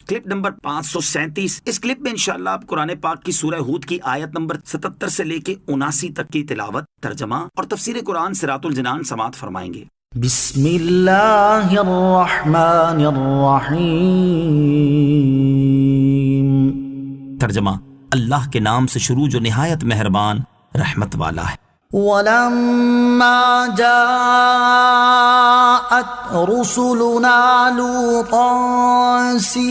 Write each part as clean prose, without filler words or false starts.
Clip number 537۔ اس clip میں انشاءاللہ آپ قرآن پاک کی سورہ ہود کی آیت نمبر 77 سے لے کے 79 تک کی تلاوت، ترجمہ اور تفسیر قرآن صراط الجنان سماعت فرمائیں گے۔ بسم اللہ الرحمن الرحیم۔ ترجمہ، اللہ کے نام سے شروع جو نہایت مہربان رحمت والا ہے۔ وَلَمَّا جَاءَتْ رُسُلُنَا لُوطًا سِيءَ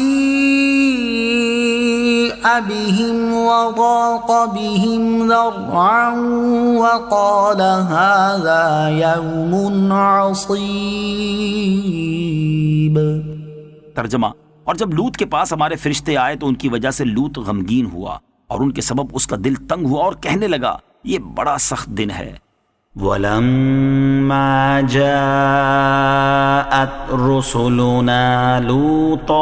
بِهِمْ وَضَاقَ بِهِمْ ذَرْعًا وَقَالَ هَذَا يَوْمٌ عَصِيبٌ۔ ترجمہ، اور جب لوط کے پاس ہمارے فرشتے آئے تو ان کی وجہ سے لوط غمگین ہوا اور ان کے سبب اس کا دل تنگ ہوا اور کہنے لگا یہ بڑا سخت دن ہے۔ وَلَمَّا جَاءَتْ رُسُلُنَا لُوطًا،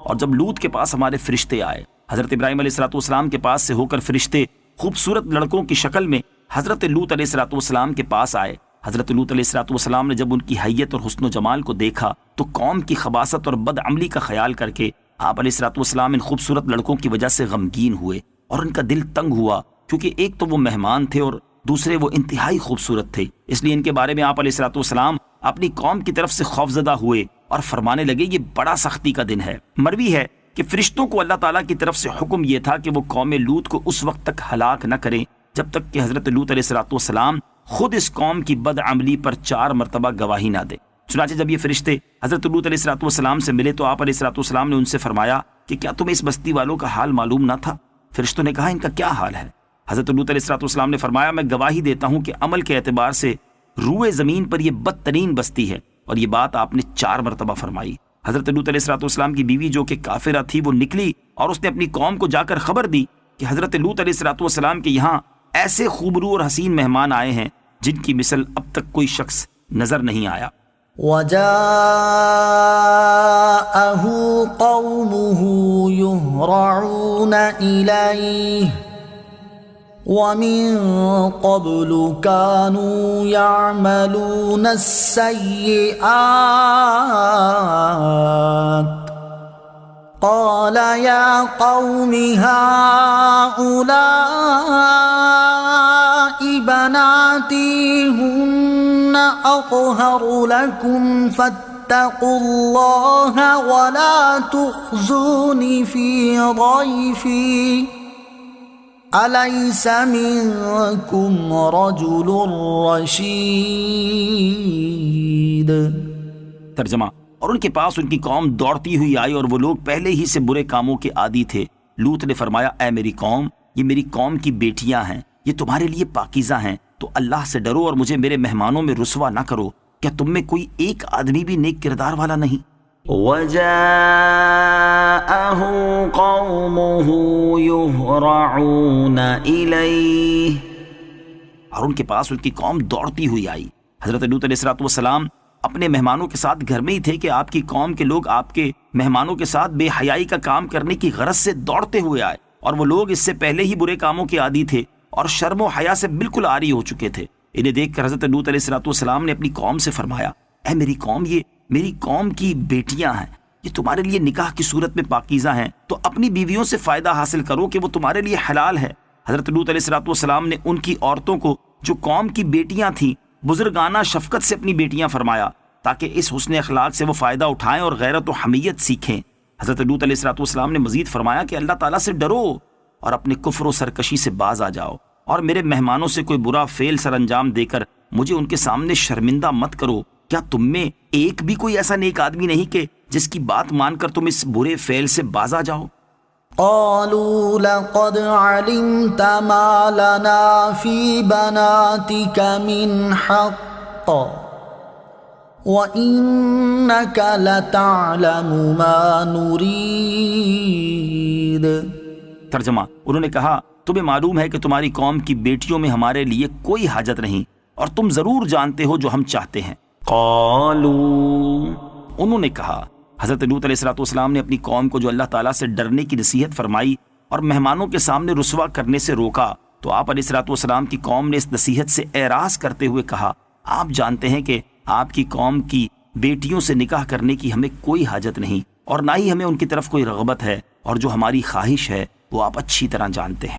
اور جب لوط کے پاس ہمارے فرشتے آئے، حضرت ابراہیم علیہ السلام کے پاس سے ہو کر فرشتے خوبصورت لڑکوں کی شکل میں حضرت لوط علیہ السلام کے پاس آئے۔ حضرت لوط علیہ السلام نے جب ان کی حیت اور حسن و جمال کو دیکھا تو قوم کی خباثت اور بد عملی کا خیال کر کے آپ علیہ السلام ان خوبصورت لڑکوں کی وجہ سے غمگین ہوئے اور ان کا دل تنگ ہوا، کیونکہ ایک تو وہ مہمان تھے اور دوسرے وہ انتہائی خوبصورت تھے۔ اس لیے ان کے بارے میں آپ علیہ السلام اپنی قوم کی طرف سے خوفزدہ ہوئے اور فرمانے لگے یہ بڑا سختی کا دن ہے۔ مروی ہے کہ فرشتوں کو اللہ تعالیٰ کی طرف سے حکم یہ تھا کہ وہ قوم لوط کو اس وقت تک ہلاک نہ کریں جب تک کہ حضرت لوط علیہ السلام خود اس قوم کی بد عملی پر 4 مرتبہ گواہی نہ دے۔ چنانچہ جب یہ فرشتے حضرت لوط علیہ السلام سے ملے تو آپ علیہ السلام نے ان سے فرمایا کہ کیا تمہیں اس بستی والوں کا حال معلوم نہ تھا؟ فرشتوں نے کہا ان کا کیا حال ہے؟ حضرت لوط علیہ السلام نے فرمایا میں گواہی دیتا ہوں کہ عمل کے اعتبار سے روئے زمین پر یہ بدترین بستی ہے، اور یہ بات آپ نے 4 مرتبہ فرمائی۔ حضرت لوط علیہ السلام کی بیوی جو کہ کافرہ تھی وہ نکلی اور اس نے اپنی قوم کو جا کر خبر دی کہ حضرت لوط علیہ السلام کے یہاں ایسے خوبرو اور حسین مہمان آئے ہیں جن کی مثل اب تک کوئی شخص نظر نہیں آیا۔ وَجَاءَهُ قَوْمُهُ يُهْرَعُونَ إِلَيْهِ وَمِن قَبْلُ كَانُوا يَعْمَلُونَ السَّيِّئَاتِ قَالَ يَا قَوْمِ هَؤُلَاءِ بَنَاتِي هُنَّ أَطْهَرُ لَكُمْ فَاتَّقُوا اللَّهَ وَلَا تُخْزُونِ فِي ضَيْفِي أَلَيْسَ مِنكُمْ رَجُلٌ رَشِيدٌ۔ ترجمہ، اور ان کے پاس ان کی قوم دوڑتی ہوئی آئی اور وہ لوگ پہلے ہی سے برے کاموں کے عادی تھے۔ لوط نے فرمایا اے میری قوم، یہ میری قوم کی بیٹیاں ہیں، یہ تمہارے لیے پاکیزہ ہیں، تو اللہ سے ڈرو اور مجھے میرے مہمانوں میں رسوا نہ کرو۔ کیا تم میں کوئی ایک آدمی بھی نیک کردار والا نہیں؟ وَجَاءَهُ قَوْمُهُ يُهْرَعُونَ إِلَيْهِ، اور ان کے پاس ان کی قوم دوڑتی ہوئی آئی۔ حضرت لوط علیہ السلام اپنے مہمانوں کے ساتھ گھر میں ہی تھے کہ آپ کی قوم کے لوگ آپ کے مہمانوں کے ساتھ بے حیائی کا کام کرنے کی غرض سے دوڑتے ہوئے آئے، اور وہ لوگ اس سے پہلے ہی برے کاموں کے عادی تھے اور شرم و حیا سے بالکل عاری ہو چکے تھے۔ انہیں دیکھ کر حضرت لوط علیہ السلام نے اپنی قوم سے فرمایا اے میری قوم، یہ میری قوم کی بیٹیاں ہیں، یہ تمہارے لیے نکاح کی صورت میں پاکیزہ ہیں، تو اپنی بیویوں سے فائدہ حاصل کرو کہ وہ تمہارے لیے حلال ہے۔ حضرت لوط علیہ السلام نے ان کی عورتوں کو جو قوم کی بیٹیاں تھیں بزرگانہ شفقت سے اپنی بیٹیاں فرمایا تاکہ اس حسن اخلاق سے وہ فائدہ اٹھائیں اور غیرت و حمیت سیکھیں۔ حضرت لوط علیہ السلام نے مزید فرمایا کہ اللہ تعالیٰ سے ڈرو اور اپنے کفر و سرکشی سے باز آ جاؤ، اور میرے مہمانوں سے کوئی برا فعل سر انجام دے کر مجھے ان کے سامنے شرمندہ مت کرو۔ کیا تم میں ایک بھی کوئی ایسا نیک آدمی نہیں کہ جس کی بات مان کر تم اس برے فعل سے باز آ جاؤ؟ قالوا لقد علمت ما لنا في بناتك من حق وإنك لتعلم ما نريد۔ ترجمہ، انہوں نے کہا تمہیں معلوم ہے کہ تمہاری قوم کی بیٹیوں میں ہمارے لیے کوئی حاجت نہیں، اور تم ضرور جانتے ہو جو ہم چاہتے ہیں۔ قالوا، انہوں نے کہا، حضرت لوط علیہ السلام نے اپنی قوم کو جو اللہ تعالیٰ سے ڈرنے کی نصیحت فرمائی اور مہمانوں کے سامنے رسوا کرنے سے روکا، تو آپ علیہ السلام کی قوم نے اس نصیحت سے اعراض کرتے ہوئے کہا آپ جانتے ہیں کہ آپ کی قوم کی بیٹیوں سے نکاح کرنے کی ہمیں کوئی حاجت نہیں، اور نہ ہی ہمیں ان کی طرف کوئی رغبت ہے، اور جو ہماری خواہش ہے وہ آپ اچھی طرح جانتے ہیں۔